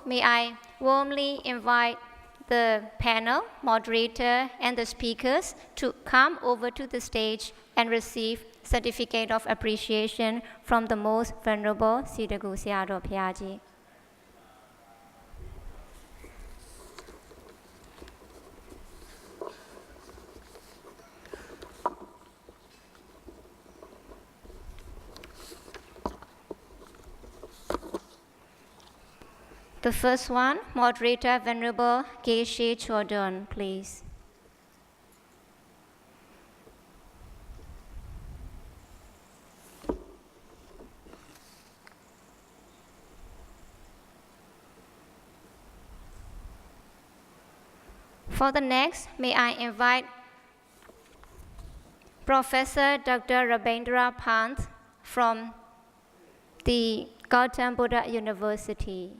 May I warmly invite the panel, moderator, and the speakers to come over to the stage and receive certificate of appreciation from the most venerable Sidagu Sayadaw Phyaji. The first one, moderator Venerable Geshe Chodon, please. For the next, may I invite Professor Dr. Rabindra Pant from the Gautam Buddha University.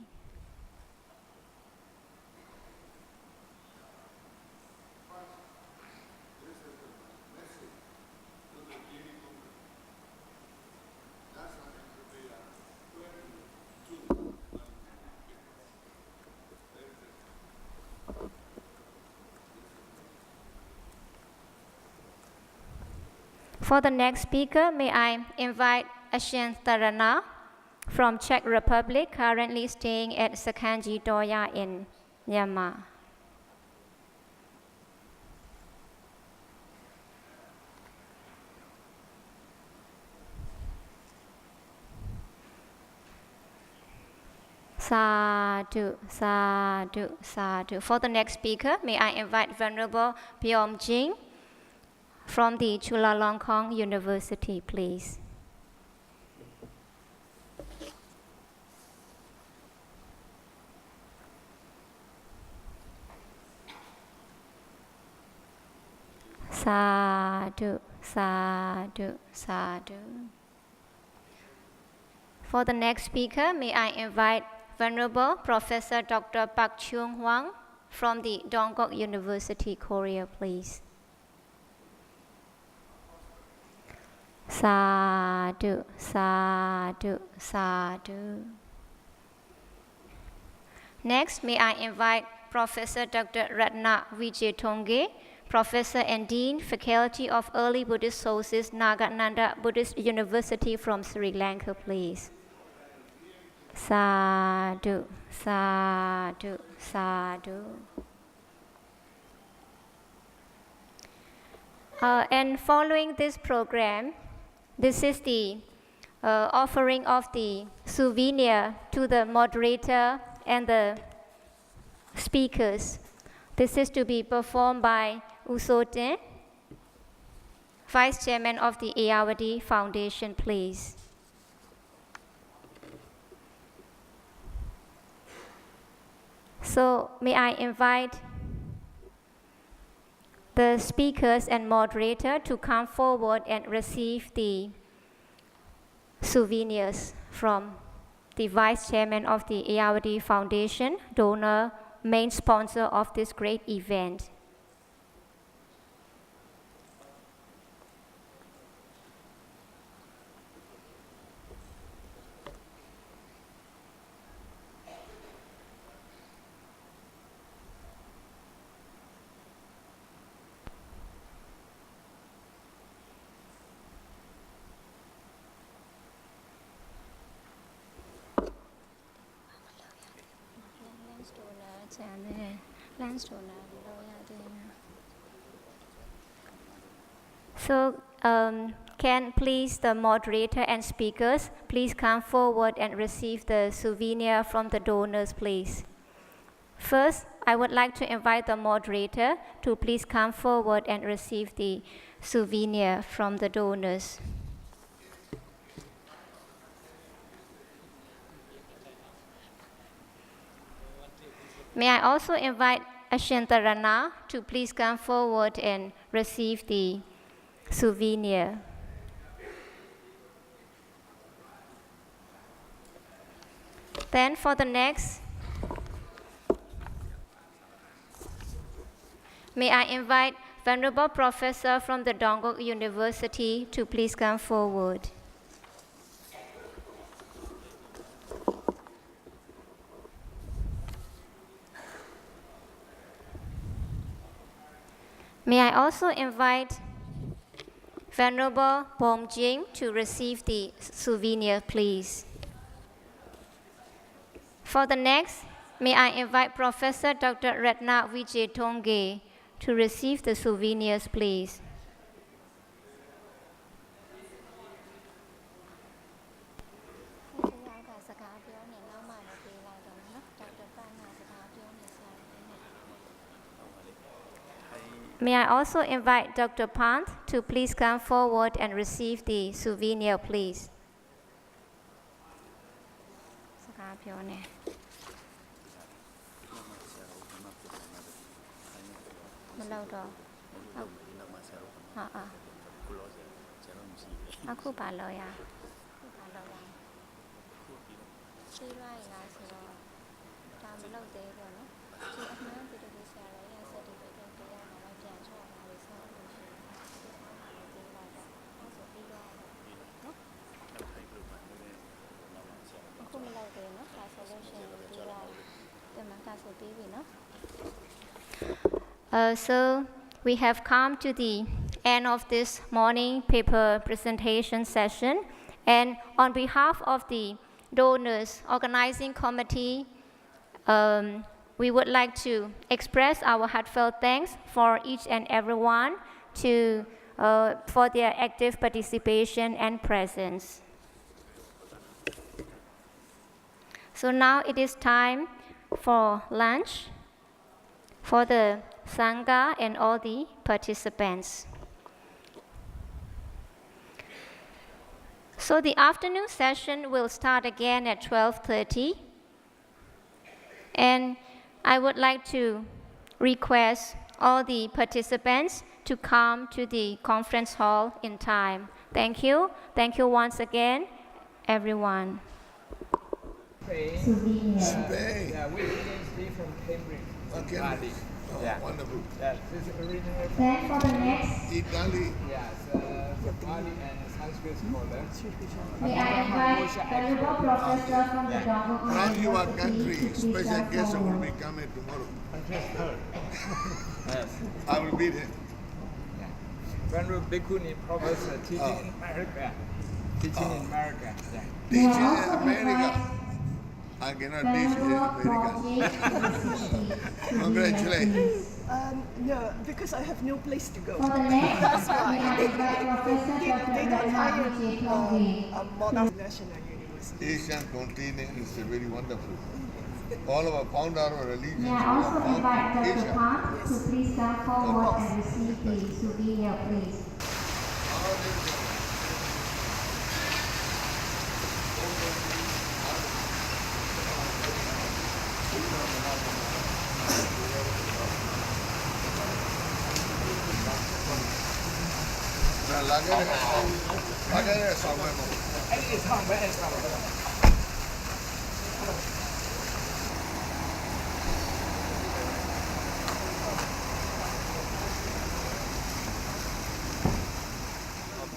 For the next speaker, may I invite Ashen Tarana from Czech Republic, currently staying at Sakanji Doya in Myanmar. Sadhu, sadhu, sadhu. For the next speaker, may I invite Venerable Byom Jing from the Chulalongkorn University, please. Sadhu, sadhu, sadhu. For the next speaker, may I invite Venerable Professor Dr. Pak Chung Hwang from the Dongguk University, Korea, please. Sadhu, sadhu, sadhu. Next, may I invite Professor Dr. Ratna Vijaytonge, Professor and Dean, Faculty of Early Buddhist Sources, Nagananda Buddhist University from Sri Lanka, please. Sadhu, sadhu, sadhu. And following this program, this is the offering of the souvenir to the moderator and the speakers. This is to be performed by Usoten, Vice Chairman of the Ayeyarwady Foundation, please. So may I invite the speakers and moderator to come forward and receive the souvenirs from the Vice Chairman of the Ayeyarwady Foundation, donor, main sponsor of this great event. So, can please the moderator and speakers please come forward and receive the souvenir from the donors, please. First, I would like to invite the moderator to please come forward and receive the souvenir from the donors. May I also invite Ashantarana to please come forward and receive the souvenir. Then for the next, may I invite Venerable Professor from the Dongguk University to please come forward. May I also invite Venerable Bom Jing to receive the souvenir, please. For the next, may I invite Professor Dr. Ratna Vijay Tongge to receive the souvenirs, please. May I also invite Dr. Pant to please come forward and receive the souvenir, please. So we have come to the end of this morning paper presentation session, and on behalf of the donors organizing committee, we would like to express our heartfelt thanks for each and everyone for their active participation and presence. So now it is time for lunch for the Sangha and all the participants. So the afternoon session will start again at 12:30. And I would like to request all the participants to come to the conference hall in time. Thank you. Thank you once again, everyone. Spain. Yeah, we speak from Cambridge. Okay. Oh, yeah. Wonderful. Yeah, this is originally Then for the next, Italy. Yes, Pali and Sanskrit scholar. may I invite Venerable Professor from the From your Dhammasami country, to please special come guest will forward. be coming tomorrow. Yes. I will be there. Yeah. Venerable Bhikkhuni Professor teaching in America. Teaching in America. Yeah. Teaching May I in also America. invite I cannot teach in Venerable America. Bom Jing to receive the Congratulations. please. No, because I have no place to go. For the next, That's why. may I invite Professor Dr. They don't Ratna hire Vijay Tongge. a modern national university. Asian continent is very wonderful. All of our founder our religions May I also were invite found in Dr. Asia. Pant to please come forward and receive the souvenir, please.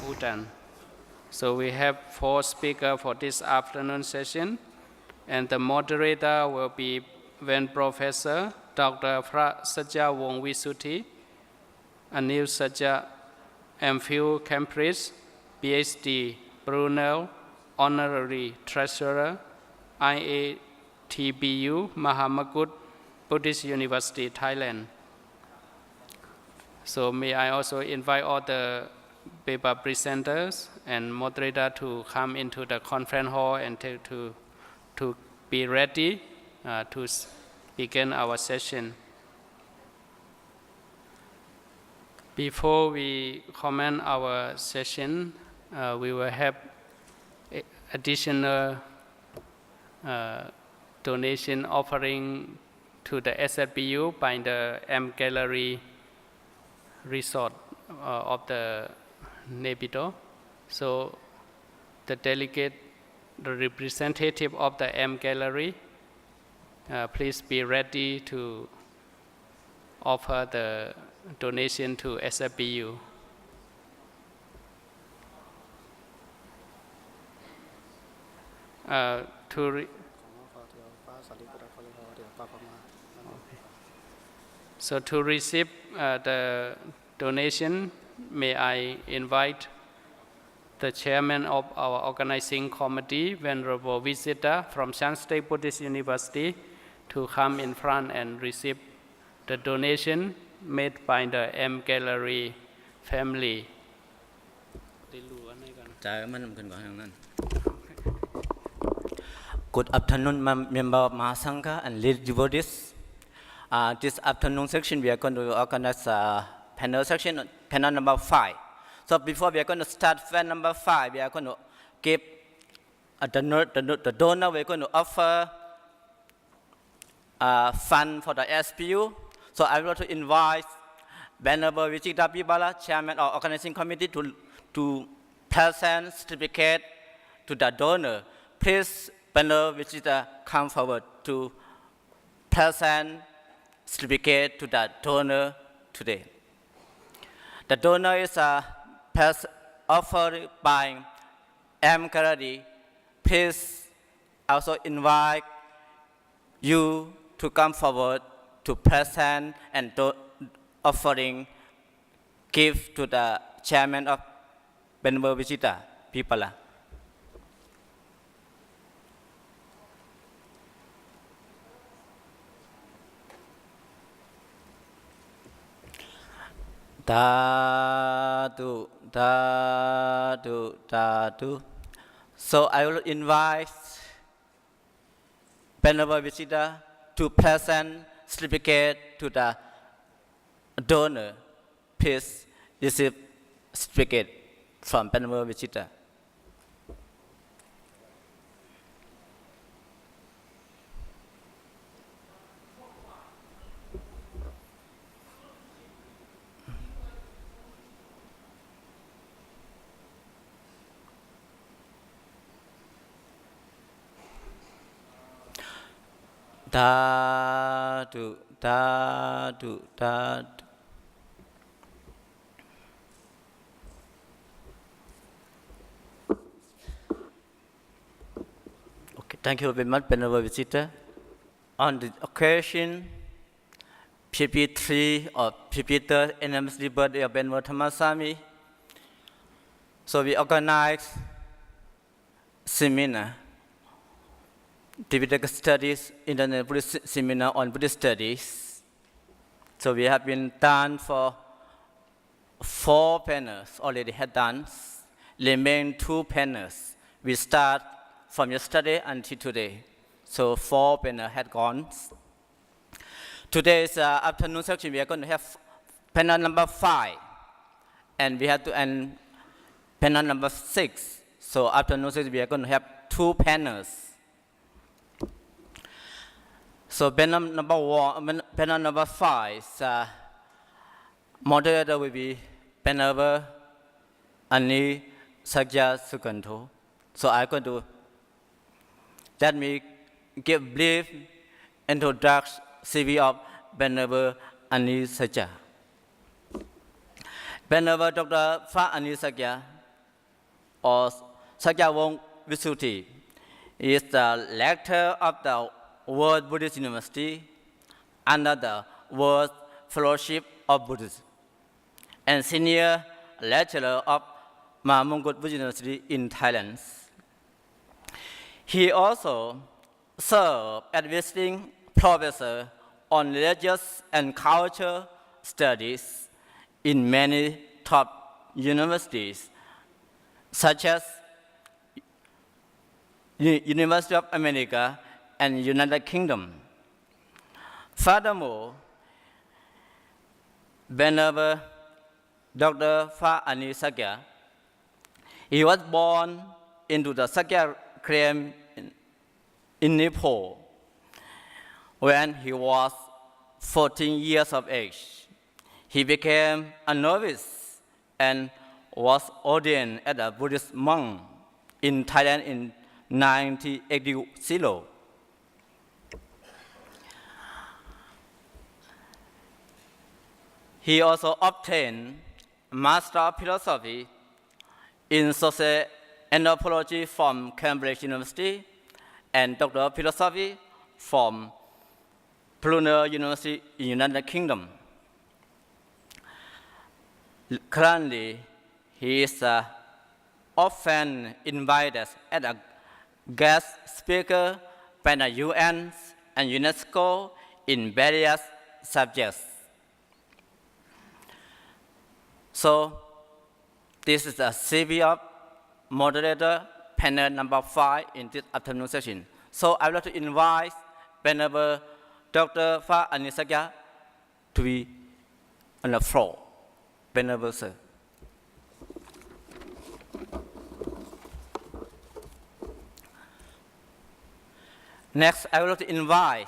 Bhutan. So we have 4 speakers for this afternoon session, and the moderator will be Ven Professor Dr. Sajja Wongvisuthi, Anil Sajja, MPhil Cambridge, PhD, Brunel, Honorary Treasurer, IATBU, Mahamakut, Buddhist University, Thailand. So may I also invite all the paper presenters and moderator to come into the conference hall and to be ready to begin our session. Before we comment our session, we will have additional donation offering to the SSBU by the M Gallery Resort of the Naypyidaw. So the delegate, the representative of the M Gallery, please be ready to offer the donation to SSBU. So to receive the donation, may I invite the chairman of our organizing committee, Venerable Visitor from Shan State Buddhist University, to come in front and receive the donation made by the M Gallery family. Good afternoon, member of Mahasangha and lady devotees. This afternoon section, we are going to organize a panel section, panel number 5. So before we are going to start panel number 5, we are going to give the donor, we are going to offer fund for the SSBU. So I want to invite Venerable Vichita Pibala, Chairman of Organizing Committee, to present certificate to the donor. Please, Venerable Vichita, come forward to present certificate to the donor today. The donor is offered by M. Gallery. Please also invite you to come forward to present and offering gift to the chairman of Venerable Vichita Pibala. Dadu, dadu, dadu. So I will invite Venerable Vichita to present certificate to the donor. Please receive certificate from Venerable Vichita. Dadu, dadu, dadu. Okay, thank you very much, Venerable Vichita. On the occasion, PP3 or PP3 anniversary birthday of Venerable Dhammasami, so we organize seminar, Tipitaka Studies, Internet Buddhist Seminar on Buddhist Studies. So we have been done for 4 panels, already had done. Remain 2 panels. We start from yesterday until today. So 4 panels had gone. Today's afternoon section, we are going to have panel number 5. And we have to end panel number 6. So afternoon section, we are going to have 2 panels. So panel number 5, moderator will be Venerable Ani Sakya Sukanto. So I'm going to let me give brief introduction CV of Venerable Ani Sakya. Venerable Dr. Fa Ani Sakya, or Sakya Wong Visuti, is the rector of the World Buddhist University under the World Fellowship of Buddhism and senior lecturer of Mahamongkut Buddhist University in Thailand. He also served as visiting professor on religious and cultural studies in many top universities, such as University of America and United Kingdom. Furthermore, Venerable Dr. Fa Ani Sakya, he was born into the Sakya clan in Nepal when he was 14 years of age. He became a novice and was ordained as a Buddhist monk in Thailand in 1980. He also obtained Master of Philosophy in Social Anthropology from Cambridge University and Doctor of Philosophy from Brunel University in United Kingdom. Currently, he is often invited as a guest speaker by the UN and UNESCO in various subjects. So, this is a CV of moderator, panel number 5 in this afternoon session. So, I would like to invite Venerable Dr. Pha Anisagya to be on the floor. Venerable Sir. Next, I would like to invite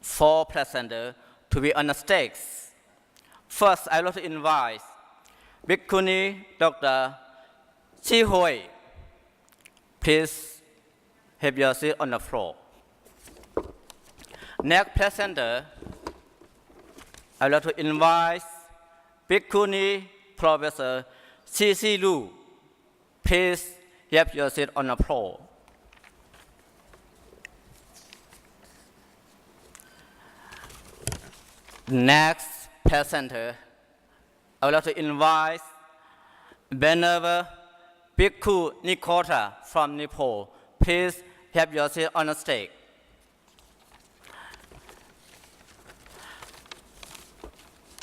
four presenters to be on the stage. First, I would like to invite Bhikkhuni Dr. Chi Hoi. Please have your seat on the floor. Next presenter, I would like to invite Bhikkhuni Professor C.C. Lu. Please have your seat on the floor. Next presenter, I would like to invite Venerable Bhikkhu Nikota from Nepal. Please have your seat on the stage.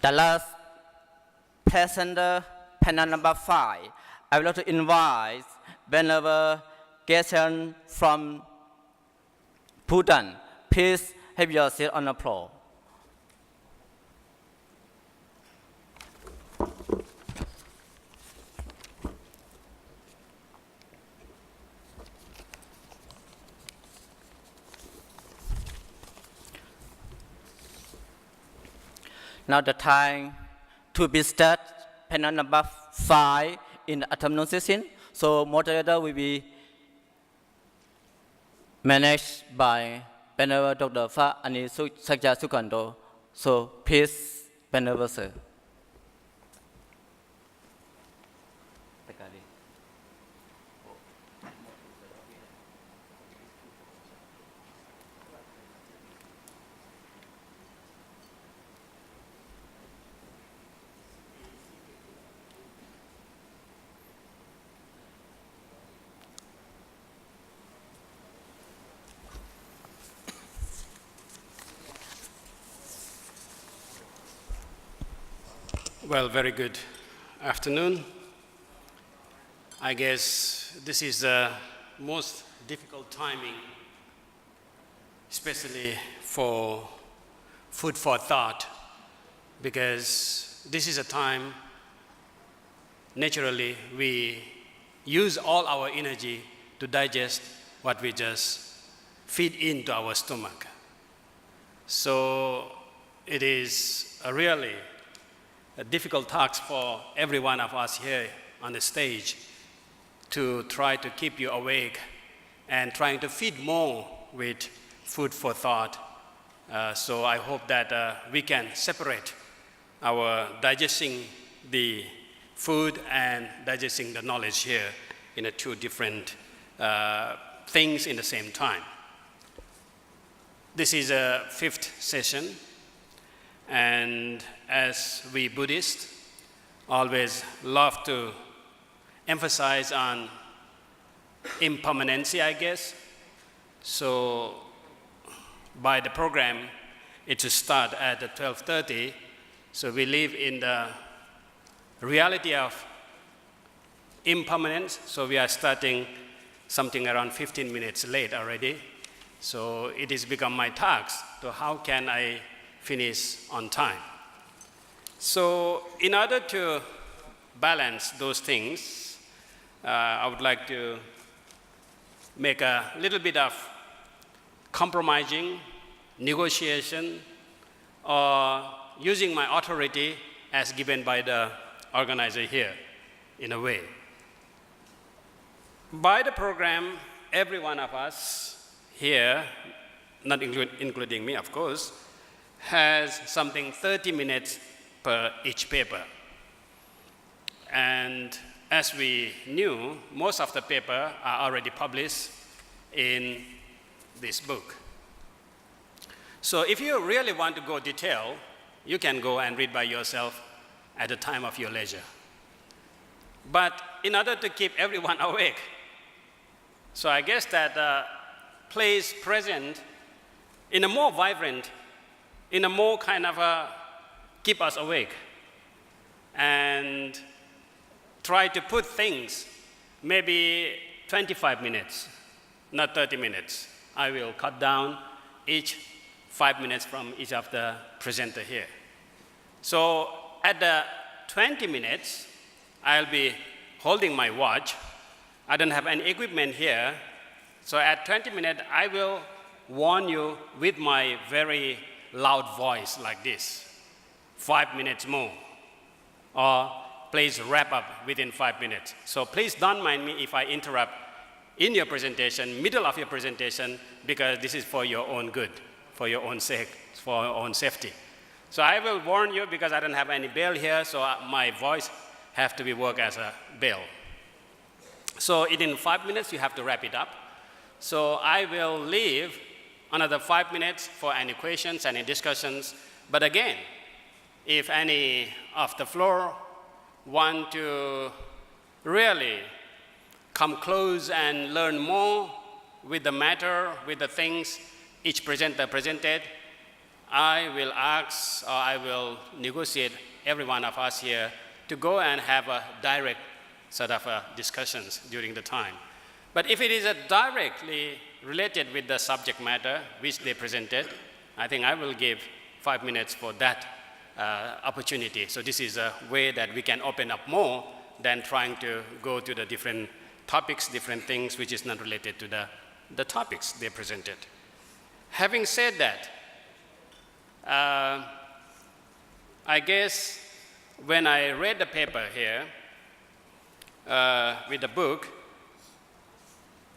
The last presenter, panel number 5, I would like to invite Venerable Geshen from Bhutan. Please have your seat on the floor. Now the time to be start panel number 5 in the afternoon session. So moderator will be managed by Venerable Dr. Pha Anisagya Sukando. So please, Venerable Sir. Well, very good afternoon. I guess this is the most difficult timing, especially for food for thought, because this is a time, naturally, we use all our energy to digest what we just feed into our stomach. So it is really a difficult task for every one of us here on the stage to try to keep you awake and trying to feed more with food for thought. So I hope that we can separate our digesting the food and digesting the knowledge here in two different things in the same time. This is a 5th session. And as we Buddhists always love to emphasize on impermanency, I guess. So by the program, it should start at 12:30. So we live in the reality of impermanence. So we are starting something around 15 minutes late already. So it has become my task. So how can I finish on time? So in order to balance those things, I would like to make a little bit of compromising, negotiation, or using my authority as given by the organizer here, in a way. By the program, every one of us here, not including me, of course, has something 30 minutes per each paper. And as we knew, most of the paper are already published in this book. So if you really want to go detail, you can go and read by yourself at the time of your leisure. But in order to keep everyone awake, so I guess that please present in a more vibrant, in a more kind of keep us awake, and try to put things maybe 25 minutes, not 30 minutes. I will cut down each 5 minutes from each of the presenter here. So at the 20 minutes, I'll be holding my watch. I don't have any equipment here. So at 20 minutes, I will warn you with my very loud voice like this, 5 minutes more, or please wrap up within 5 minutes. So please don't mind me if I interrupt in your presentation, middle of your presentation, because this is for your own good, for your own sake, for your own safety. So I will warn you because I don't have any bell here, so my voice have to be work as a bell. So in 5 minutes, you have to wrap it up. So I will leave another 5 minutes for any questions, any discussions. But again, if any of the floor want to really come close and learn more with the matter, with the things each presenter presented, I will ask, or I will negotiate every one of us here to go and have a direct sort of discussions during the time. But if it is directly related with the subject matter which they presented, I think I will give 5 minutes for that opportunity. So this is a way that we can open up more than trying to go to the different topics, different things which is not related to the topics they presented. Having said that, I guess when I read the paper here with the book,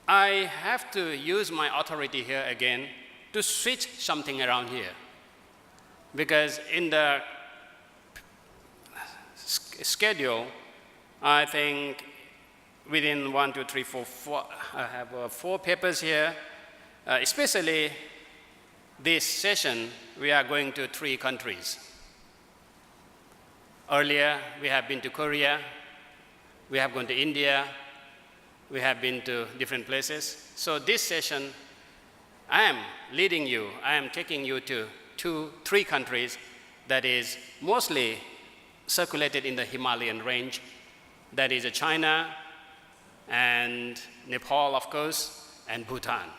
I have to use my authority here again to switch something around here. Because in the schedule, I think within 1, 2, 3, 4, 4 I have 4 papers here. Especially this session, we are going to 3 countries. Earlier, we have been to Korea, we have gone to India, we have been to different places. So this session, I am leading you, I am taking you to 3 countries that is mostly circulated in the Himalayan range. That is China and Nepal, of course, and Bhutan.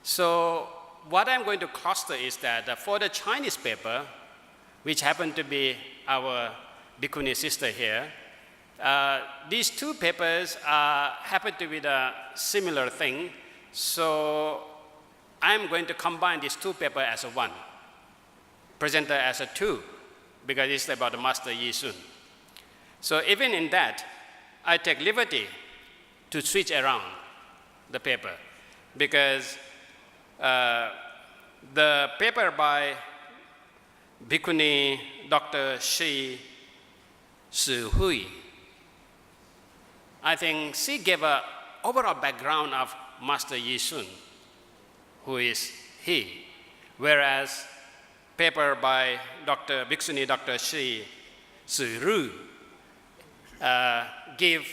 So what I'm going to cluster is that for the Chinese paper, which happened to be our Bhikkhuni sister here, these 2 papers happen to be the similar thing. So I'm going to combine these 2 papers as a one, present it as a 2, because it's about the Master Yi Sun. So even in that, I take liberty to switch around the paper, because the paper by Bhikkhuni Dr. Shi Hui, I think she gave an overall background of Master Yi Sun, who is he, whereas paper by Bhikkhuni Dr. Shi Ru give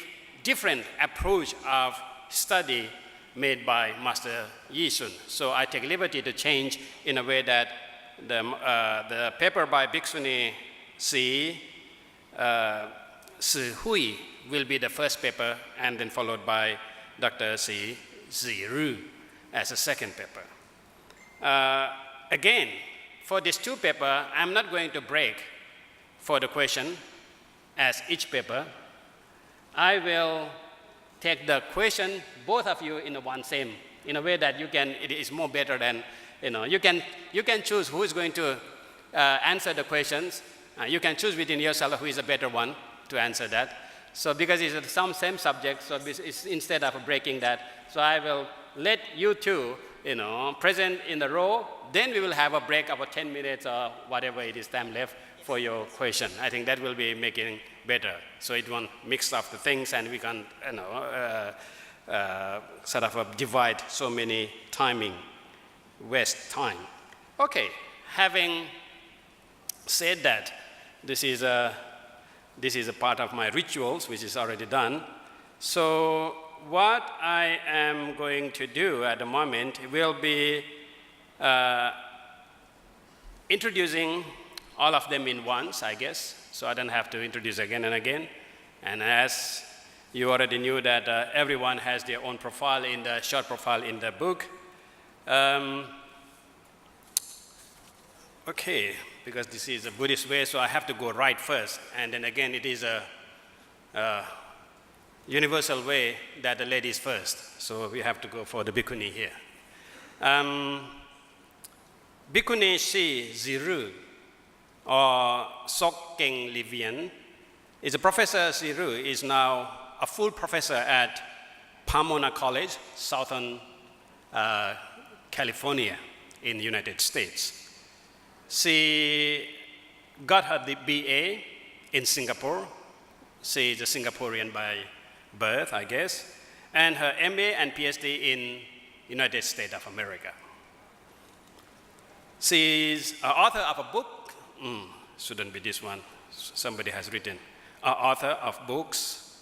different approach of study made by Master Yi Sun. So I take liberty to change in a way that the paper by Bhikkhuni Si Hui will be the first paper, and then followed by Dr. Si Ru as a second paper. Again, for these 2 papers, I'm not going to break for the question as each paper. I will take the question, both of you in one same, in a way that it is more better than, you can choose who is going to answer the questions. You can choose within yourself who is a better one to answer that. So because it's some same subject, so it's, instead of breaking that, so I will let you 2, present in the row, then we will have a break of 10 minutes or whatever it is time left for your question. I think that will be making better. So it won't mix up the things, and we can sort of divide so many timing, waste time. Okay, having said that, this is a part of my rituals, which is already done. So what I am going to do at the moment will be introducing all of them in once, I guess, so I don't have to introduce again and again. And as you already knew that everyone has their own profile in the short profile in the book. Okay, because this is a Buddhist way, so I have to go right first. And then again, it is a universal way that the ladies first. So we have to go for the bhikkhuni here. Bhikkhuni Si Ziru, or Sok Keng Livian, is a professor. Ziru is now a full professor at Pomona College, Southern California in the United States. She got her BA in Singapore. She is a Singaporean by birth, I guess, and her MA and PhD in United States of America. She is an author of a book, shouldn't be this one, somebody has written, an author of books,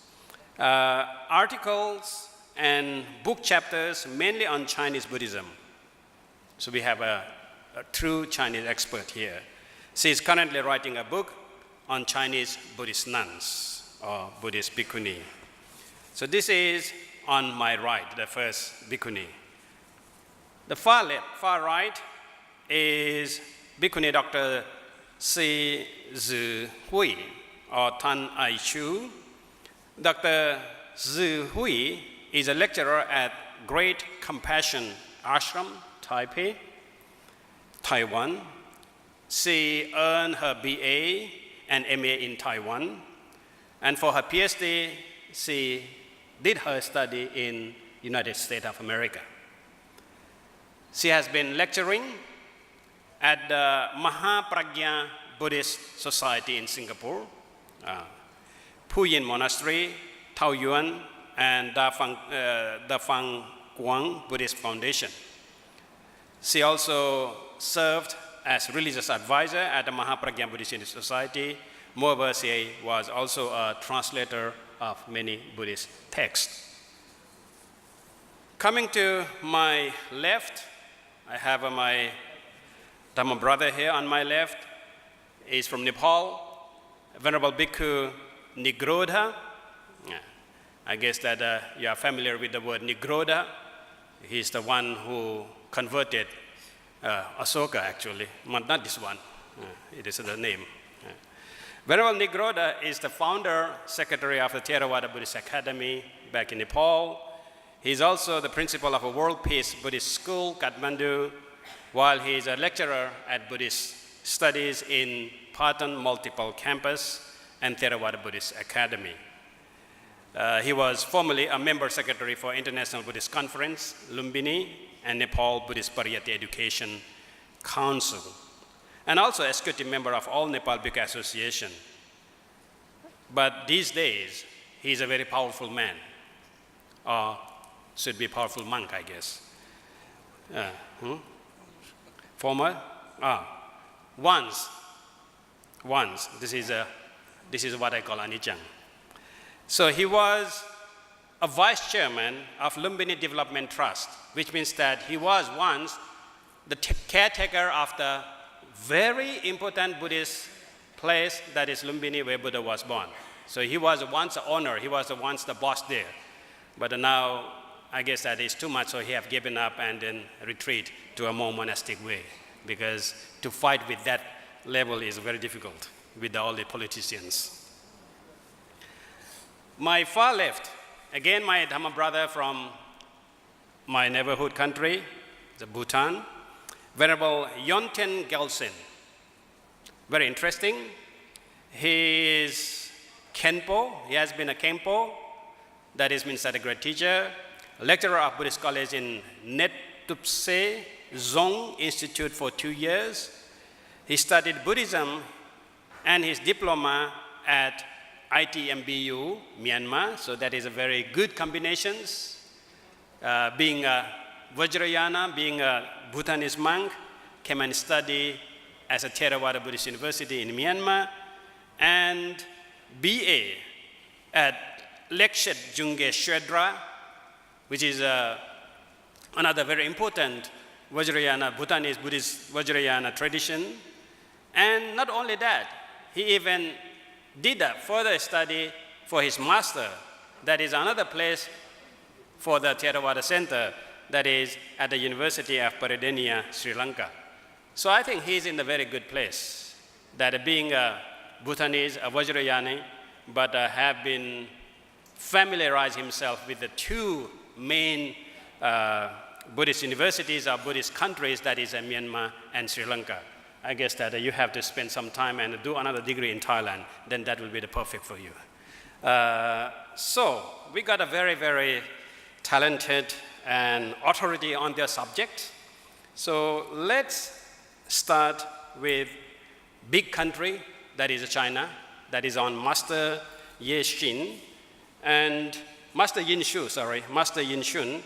articles and book chapters mainly on Chinese Buddhism. So we have a true Chinese expert here. She is currently writing a book on Chinese Buddhist nuns or Buddhist bhikkhuni. So this is on my right, the first bhikkhuni. The far right is Bhikkhuni Dr. Si Zi Hui, or Tan Ai Chu. Dr. Zi Hui is a lecturer at Great Compassion Ashram, Taipei, Taiwan. She earned her BA and MA in Taiwan. And for her PhD, she did her study in United States of America. She has been lecturing at the Mahapragya Buddhist Society in Singapore, Puyin Monastery, Taoyuan, and Dafang Guang Buddhist Foundation. She also served as religious advisor at the Mahapragya Buddhist Society. Moreover, she was also a translator of many Buddhist texts. Coming to my left, I have my Dhamma brother here on my left. He's from Nepal, Venerable Bhikkhu Nigrodha. I guess that you are familiar with the word Nigrodha. He's the one who converted Asoka, actually, not this one. It is the name. Venerable Nigrodha is the founder, secretary of the Theravada Buddhist Academy back in Nepal. He's also the principal of a World Peace Buddhist School, Kathmandu, while he is a lecturer at Buddhist Studies in Patan Multiple Campus and Theravada Buddhist Academy. He was formerly a member secretary for International Buddhist Conference, Lumbini, and Nepal Buddhist Pariyati Education Council, and also executive member of All Nepal Bhikkhu Association. But these days, he's a very powerful man, or should be powerful monk, I guess. Once, this is what I call anicca. So he was a vice chairman of Lumbini Development Trust, which means that he was once the caretaker of the very important Buddhist place that is Lumbini, where Buddha was born. So he was once the owner, he was once the boss there. But now, I guess that is too much, so he have given up and then retreat to a more monastic way, because to fight with that level is very difficult with all the politicians. My far left, again my Dhamma brother from my neighborhood country, the Bhutan, Venerable Yonten Gelsen. Very interesting. He is Khenpo, he has been a Khenpo, that is means that a great teacher, a lecturer of Buddhist College in Netupse Zong Institute for 2 years. He studied Buddhism and his diploma at ITMBU, Myanmar, so that is a very good combination. being a Vajrayana, being a Bhutanese monk, came and studied as a Theravada Buddhist University in Myanmar, and BA at Lekshet Jungge Shwedra, which is another very important Vajrayana, Bhutanese Buddhist Vajrayana tradition. And not only that, he even did a further study for his master. That is another place for the Theravada Center, that is at the University of Peradeniya, Sri Lanka. So I think he's in a very good place, that being a Bhutanese, a Vajrayani, but have been familiarized himself with the two main Buddhist universities or Buddhist countries, that is Myanmar and Sri Lanka. I guess that you have to spend some time and do another degree in Thailand, then that will be the perfect for you. So we got a very, very talented and authority on their subject. So let's start with big country, that is China, that is on Master Ye Shin, and Master Yin Shun